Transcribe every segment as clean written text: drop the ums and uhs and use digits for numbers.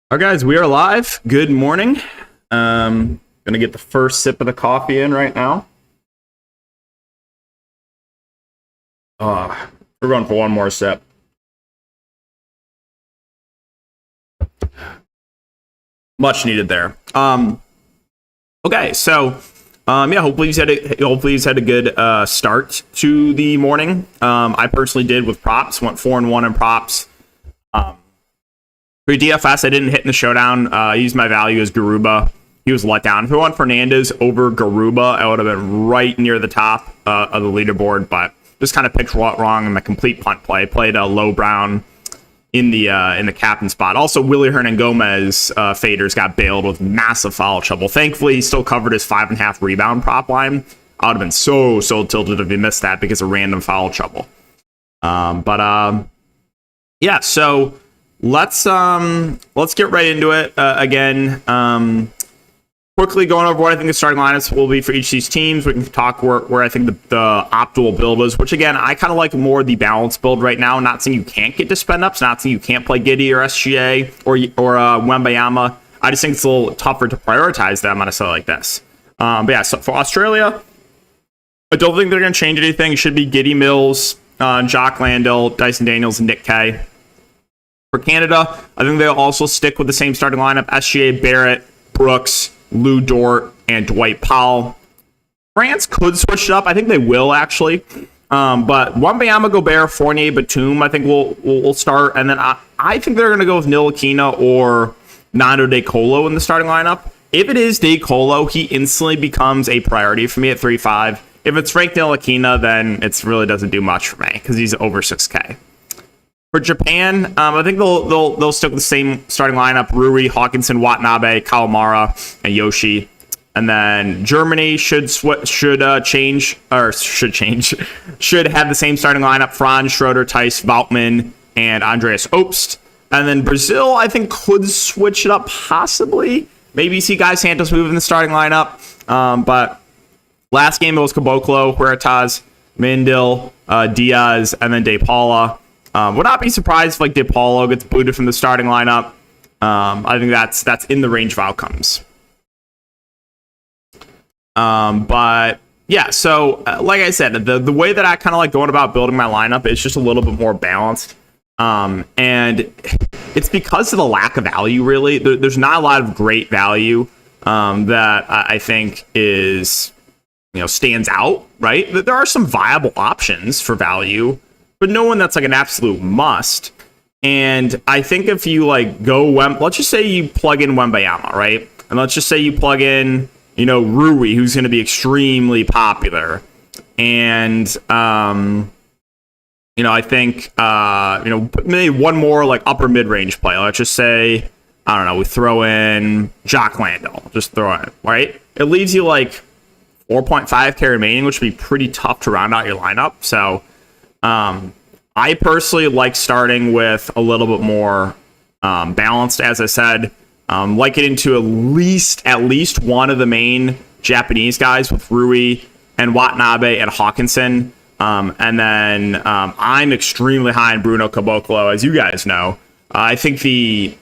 All right, guys, we are live. Good morning. Gonna get the first sip of the coffee in right now. We're going for one more sip. Much needed there. Okay, so yeah, hopefully you've had a good start to the morning. I personally did with props. Went 4-1 in props. For DFS, I didn't hit in the showdown. I used my value as Garuba. He was let down. If I went Fernandez over Garuba, I would have been right near the top of the leaderboard, but just kind of picked wrong in my complete punt play. Played a low Brown in the captain spot. Also, Willie Hernan-Gomez faders got bailed with massive foul trouble. Thankfully, he still covered his 5.5 rebound prop line. I would have been so tilted if he missed that because of random foul trouble. Yeah, so let's get right into it again. Quickly going over what I think the starting lineups will be for each of these teams. We can talk where I think the optimal build is, which again, I kind of like more the balanced build right now. Not saying you can't get to spend ups, not saying you can't play Giddy or SGA or Wembayama. I just think it's a little tougher to prioritize them on a site like this. But yeah, so for Australia, I don't think they're going to change anything. It should be Giddy, Mills, Jock Landale, Dyson Daniels, and Nick Kay. For Canada, I think they'll also stick with the same starting lineup: SGA, Barrett, Brooks, Lou Dort, and Dwight Powell. France could switch it up. I think they will, actually. But Wembayama, Gobert, Fournier, Batum, I think we'll start. And then I think they're going to go with Ntilikina or Nando De Colo in the starting lineup. If it is De Colo, he instantly becomes a priority for me at 3.5. If it's Frank Ntilikina, then it really doesn't do much for me because he's over 6K. For Japan, I think they'll stick with the same starting lineup: Rui, Hawkinson, Watanabe, Kawamura, and Yoshi. And then Germany should have the same starting lineup: Franz, Schroeder, Tice, Vautman, and Andreas Obst. And then Brazil, I think, could switch it up possibly. Maybe see Guy Santos move in the starting lineup. But last game it was Caboclo, Huertas, Mandil, Diaz, and then De Paula. Would not be surprised if De Paulo gets booted from the starting lineup. I think that's in the range of outcomes. But yeah, so like I said, the way that I kind of like going about building my lineup is just a little bit more balanced. And it's because of the lack of value, really. There's not a lot of great value that I think is, stands out, right? There are some viable options for value, but no one that's like an absolute must. And I think if you let's just say you plug in Wembayama, right? And let's just say you plug in, Rui, who's going to be extremely popular. And, I think, maybe one more like upper mid-range play. Let's just say, I don't know, we throw in Jock Landale. Just throw it, right? It leaves you like 4.5K remaining, which would be pretty tough to round out your lineup. So, I personally like starting with a little bit more balanced, as I said. Like getting to at least one of the main Japanese guys with Rui and Watanabe and Hawkinson. And then I'm extremely high in Bruno Caboclo, as you guys know. I think the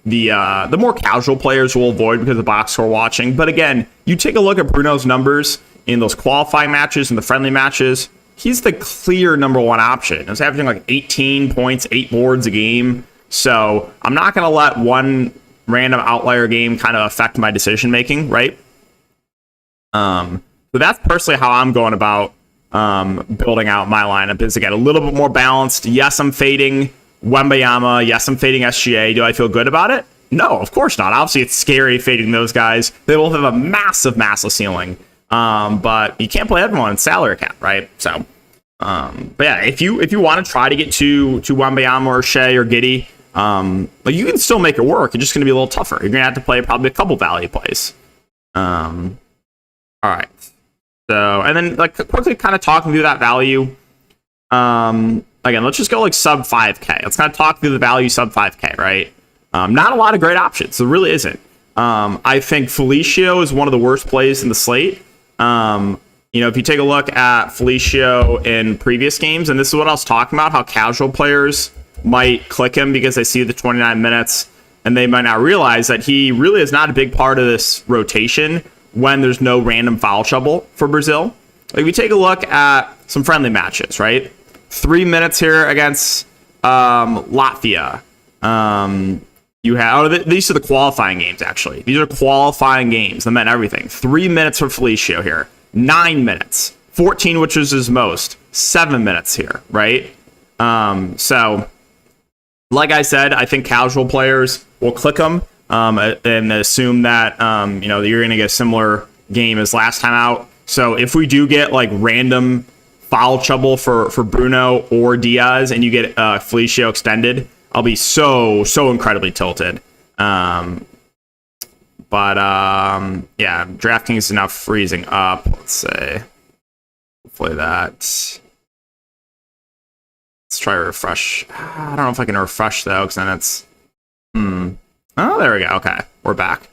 more casual players will avoid because of box score watching. But again, you take a look at Bruno's numbers in those qualifying matches and the friendly matches. He's the clear number one option. He's averaging like 18 points, 8 boards a game. So I'm not going to let one random outlier game kind of affect my decision making, right? So that's personally how I'm going about building out my lineup. Is again a little bit more balanced. Yes, I'm fading Wembayama. Yes, I'm fading SGA. Do I feel good about it? No, of course not. Obviously, it's scary fading those guys. They both have a massive ceiling. But you can't play everyone in salary cap, right? So, but yeah, if you want to try to get to Wembayama or Shea or Giddy, you can still make it work. It's just going to be a little tougher. You're going to have to play probably a couple value plays. All right. So, and then quickly kind of talking through that value. Again, let's just go sub 5K. Let's kind of talk through the value sub 5K, right? Not a lot of great options. There really isn't. I think Felicio is one of the worst plays in the slate. If you take a look at Felicio in previous games, and this is what I was talking about, how casual players might click him because they see the 29 minutes and they might not realize that he really is not a big part of this rotation when there's no random foul trouble for Brazil. Like, we take a look at some friendly matches, right? 3 minutes here against Latvia. You have these are the qualifying games, actually. These are qualifying games that meant everything. 3 minutes for Felicio here. 9 minutes. 14, which is his most. 7 minutes here, right? So, like I said, I think casual players will click him and assume that you're going to get a similar game as last time out. So if we do get like random foul trouble for Bruno or Diaz, and you get Felicio extended, I'll be so incredibly tilted. Yeah, DraftKings is now freezing up. Let's say, hopefully that. Let's try to refresh. I don't know if I can refresh though, because then it's. Oh, there we go. Okay, we're back.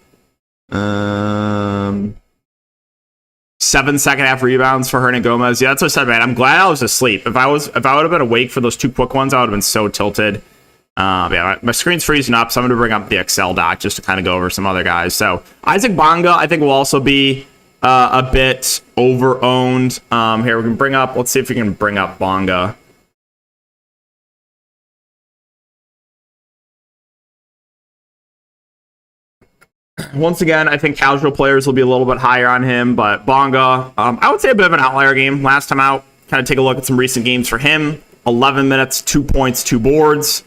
7 second half rebounds for Hernan Gomez. Yeah, that's what I said, man. I'm glad I was asleep. If I would have been awake for those two quick ones, I would have been so tilted. Yeah, my screen's freezing up, so I'm going to bring up the Excel doc just to kind of go over some other guys. So Isaac Bonga, I think, will also be a bit over-owned. Here, we can bring up, let's see if we can bring up Bonga. Once again, I think casual players will be a little bit higher on him, but Bonga, I would say a bit of an outlier game last time out. Kind of take a look at some recent games for him. 11 minutes, 2 points, 2 boards.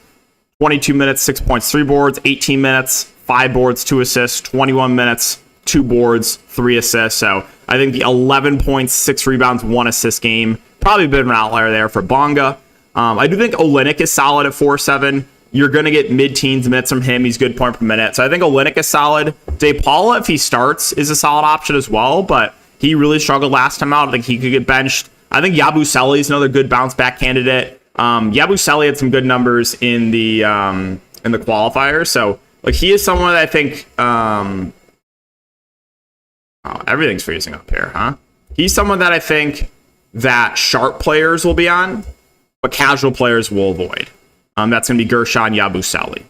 22 minutes, 6 points, 3 boards. 18 minutes, 5 boards, 2 assists. 21 minutes, 2 boards, 3 assists. So I think the 11 points, 6 rebounds, 1 assist game, probably a bit of an outlier there for Bonga. I do think Olynyk is solid at 4-7. You're going to get mid-teens minutes from him. He's good point per minute. So I think Olynyk is solid. De Paula, if he starts, is a solid option as well, but he really struggled last time out. I think he could get benched. I think Yabusele is another good bounce-back candidate. Yabusele had some good numbers in the qualifiers. So like, he is someone that I think... everything's freezing up here, huh? He's someone that I think that sharp players will be on, but casual players will avoid. That's going to be Gershon Yabusele.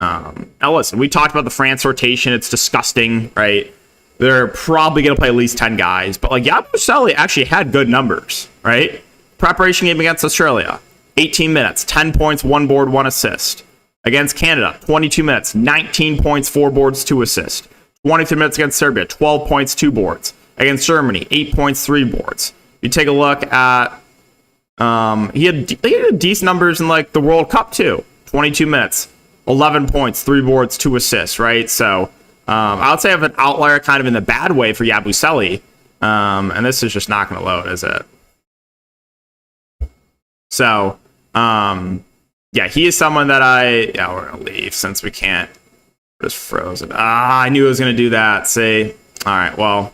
Now, listen, we talked about the France rotation. It's disgusting, right? They're probably going to play at least 10 guys. But, like, Yabusele actually had good numbers, right? Preparation game against Australia, 18 minutes, 10 points, 1 board, 1 assist. Against Canada, 22 minutes, 19 points, 4 boards, 2 assists. 23 minutes against Serbia, 12 points, 2 boards. Against Germany, 8 points, 3 boards. You take a look at... he had decent numbers in like the World Cup too. 22 minutes, 11 points, 3 boards, 2 assists, right? So I would say I have an outlier kind of in the bad way for Yabusele. And this is just not going to load, is it? So, yeah, he is someone that we're going to leave since we can't. We're just frozen. I knew I was going to do that. Say, all right, well.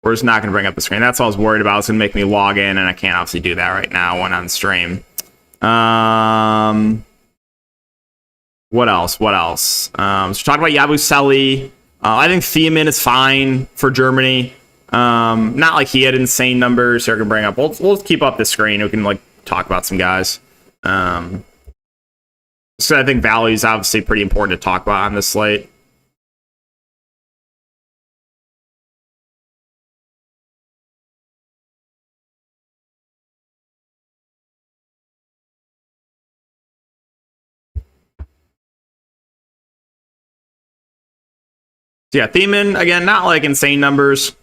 We're just not going to bring up the screen. That's all I was worried about. It's going to make me log in, and I can't obviously do that right now when on stream. What else? So talking about Yabusele. I think Thiemann is fine for Germany. Not like he had insane numbers. Here I can bring up. We'll keep up the screen. We can like talk about some guys. So I think value is obviously pretty important to talk about on this slate. Yeah, Thiemann, again, not like insane numbers.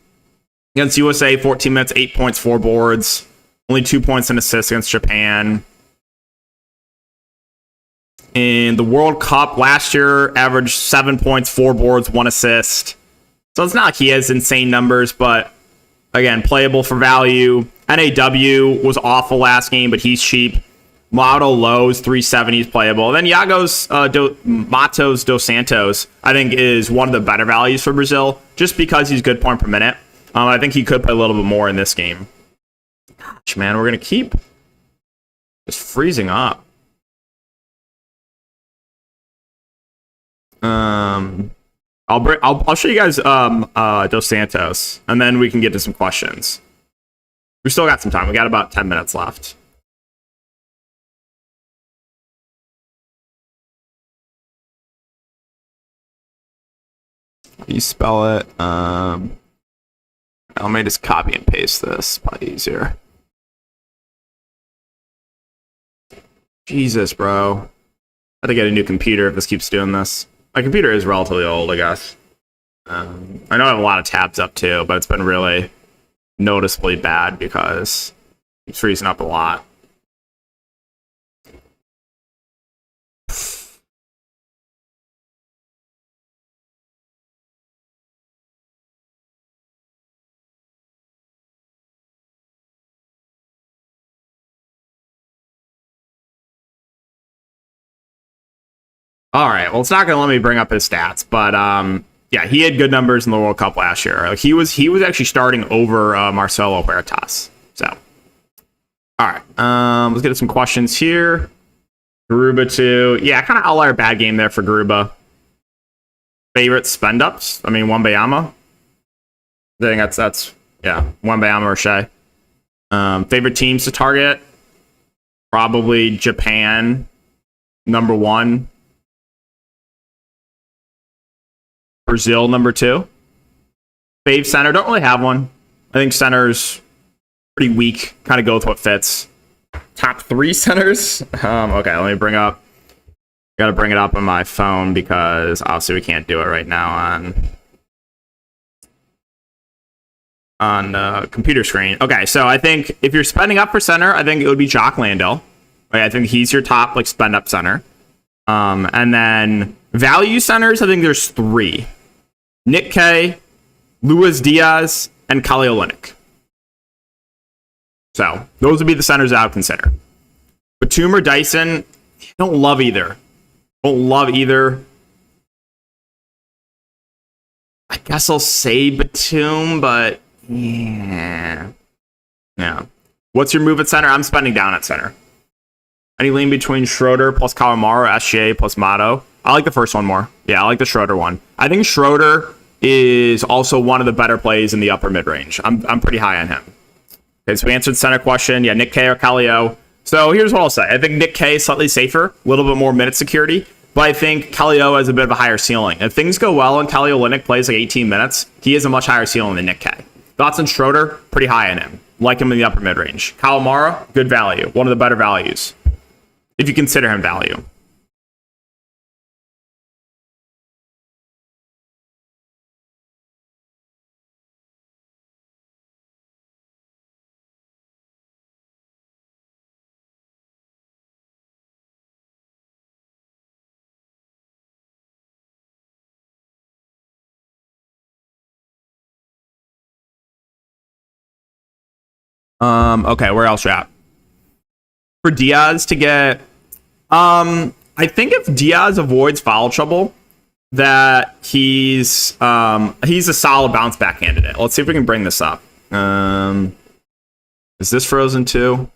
Against USA, 14 minutes, 8 points, 4 boards. Only 2 points and assists against Japan. In the World Cup last year, averaged 7 points, 4 boards, 1 assist. So it's not like he has insane numbers, but again, playable for value. NAW was awful last game, but he's cheap. Mato Lowe's 370 is playable. And then Matos dos Santos, I think, is one of the better values for Brazil, just because he's good point per minute. I think he could play a little bit more in this game. Gosh, man, we're gonna keep just freezing up. I'll show you guys Dos Santos, and then we can get to some questions. We still got some time. We got about 10 minutes left. you spell it? Let me just copy and paste this. Probably easier. Jesus, bro. I have to get a new computer if this keeps doing this. My computer is relatively old, I guess. I know I have a lot of tabs up too, but it's been really noticeably bad because it's freezing up a lot. All right, well, it's not going to let me bring up his stats, but yeah, he had good numbers in the World Cup last year. Like, he was actually starting over Marcelo Huertas. So, all right, let's get some questions here. Garuba too. Yeah, kind of outlier bad game there for Garuba. Favorite spend ups? I mean, Wembayama. I think that's yeah, Wembayama or Shea. Favorite teams to target? Probably Japan, number 1. Brazil, number 2. Fave center, don't really have one. I think center's pretty weak. Kind of go with what fits. Top 3 centers? Okay, let me bring up. Gotta bring it up on my phone because obviously we can't do it right now on computer screen. Okay, so I think if you're spending up for center, I think it would be Jock Landale. Right, I think he's your top like spend up center. And then value centers, I think there's 3. Nick K, Luis Diaz, and Kali Olynyk. So those would be the centers I would consider. Batum or Dyson, don't love either. I guess I'll say Batum, but yeah. What's your move at center? I'm spending down at center. Any lean between Schroeder plus Kawamaro, SGA plus Mato? I like the first one more. Yeah, I like the Schroeder one. I think Schroeder is also one of the better plays in the upper mid-range. I'm pretty high on him. Okay, so we answered the center question. Yeah, Nick K or Kallio. So here's what I'll say. I think Nick K is slightly safer, a little bit more minute security, but I think Kallio has a bit of a higher ceiling. If things go well and Kali Olynyk plays like 18 minutes, he has a much higher ceiling than Nick K. Thoughts on Schroeder? Pretty high on him. Like him in the upper mid-range. Kawamara, good value. One of the better values. If you consider him value. Okay, where else you at? For Diaz to get I think if Diaz avoids foul trouble, that he's a solid bounce back candidate. Let's see if we can bring this up. Is this frozen too?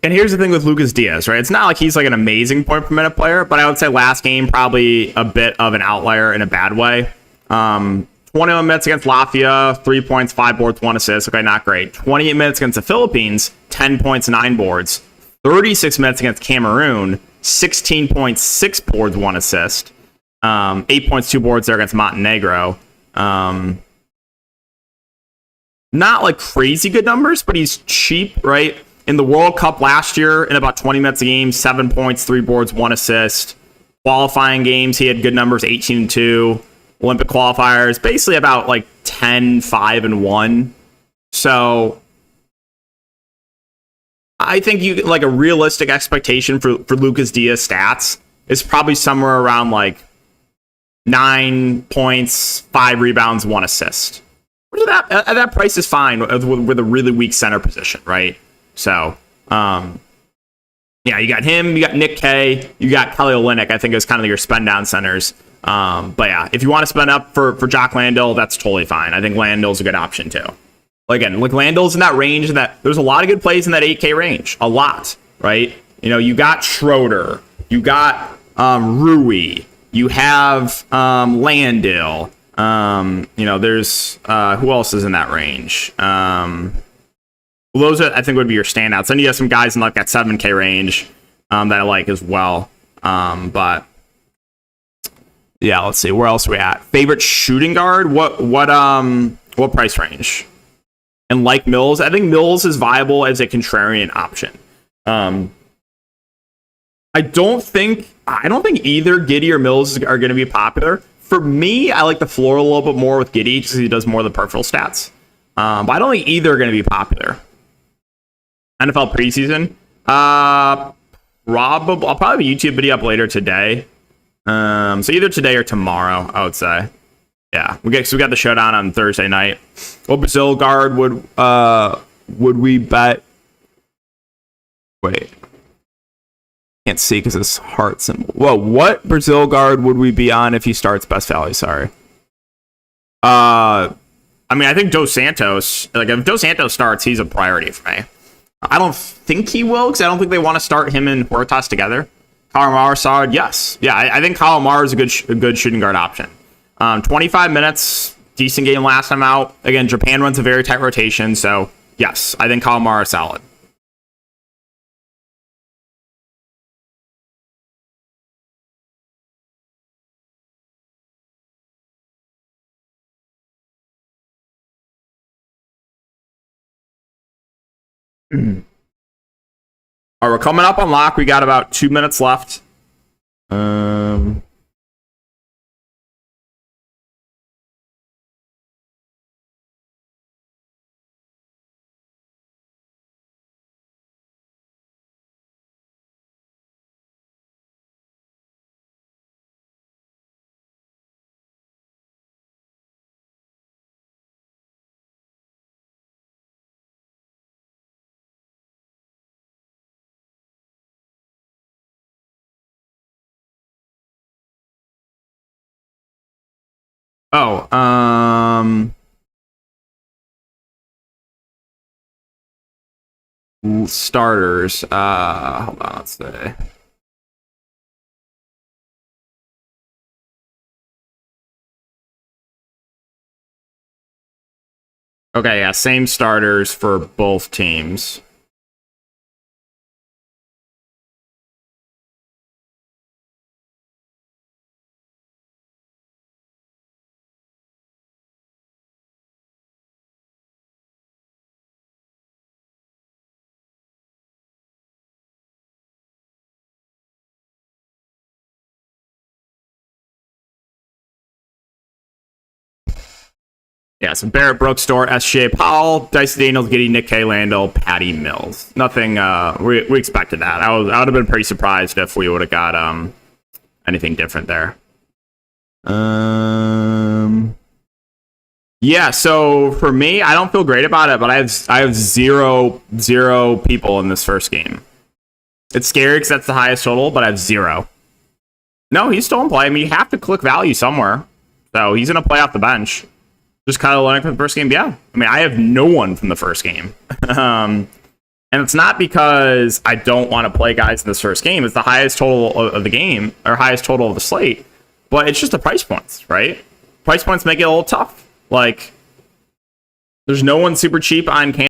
And here's the thing with Lucas Diaz, right? It's not like he's like an amazing point per minute player, but I would say last game probably a bit of an outlier in a bad way. 21 minutes against Latvia, 3 points, 5 boards, 1 assist. Okay, not great. 28 minutes against the Philippines, 10 points, 9 boards. 36 minutes against Cameroon, 16 points, 6 boards, 1 assist. 8 points, 2 boards there against Montenegro. Not like crazy good numbers, but he's cheap, right? In the World Cup last year, in about 20 minutes a game, 7 points, 3 boards, 1 assist. Qualifying games, he had good numbers, 18-2. Olympic qualifiers, basically about like 10, 5, and 1. So I think you like a realistic expectation for Lucas Diaz stats is probably somewhere around like 9 points, 5 rebounds, 1 assist. Which at that price is fine with a really weak center position, right? So, yeah, you got him, you got Nick K, you got Kelly Olynyk, I think is kind of your spend down centers. But yeah, if you want to spend up for Jock Landale, that's totally fine. I think Landale's a good option too. Again, like Landale's in that range, and that there's a lot of good plays in that 8K range. A lot, right? You know, you got Schroeder, you got Rui, you have Landale. You know, there's who else is in that range? Well, those I think would be your standouts. Then you have some guys in like that 7K range that I like as well. But yeah, let's see, where else are we at? Favorite shooting guard? What price range? And like Mills, I think Mills is viable as a contrarian option. I don't think either Giddey or Mills are going to be popular. For me, I like the floor a little bit more with Giddey because he does more of the peripheral stats. But I don't think either are going to be popular. NFL preseason, I'll probably be YouTube video up later today. So either today or tomorrow, I would say. Yeah, we got the showdown on Thursday night. What Brazil guard would we bet? Wait, can't see because it's heart symbol. Whoa, what Brazil guard would we be on if he starts best value? Sorry. I mean, I think Dos Santos. Like, if Dos Santos starts, he's a priority for me. I don't think he will because I don't think they want to start him and Huertas together. Calamar solid, yes, yeah. I think Calamar is a good shooting guard option. 25 minutes, decent game last time out. Again, Japan runs a very tight rotation, so yes, I think Calamar is solid. All right, we're coming up on lock. We got about 2 minutes left. Starters. Hold on, let's see. Okay, yeah, same starters for both teams. Yeah, so Barrett Brooks, Dort, S.J. Powell, Dicey Daniels, Giddey, Nick K. Landell, Patty Mills. Nothing, we expected that. I would have been pretty surprised if we would have got anything different there. Yeah, so for me, I don't feel great about it, but I have zero people in this first game. It's scary because that's the highest total, but I have 0. No, he's still in play. I mean, you have to click value somewhere. So he's going to play off the bench. Just Kyle Leonard from the first game? Yeah. I mean, I have no one from the first game. And it's not because I don't want to play guys in this first game. It's the highest total of the game, or highest total of the slate. But it's just the price points, right? Price points make it a little tough. Like, there's no one super cheap on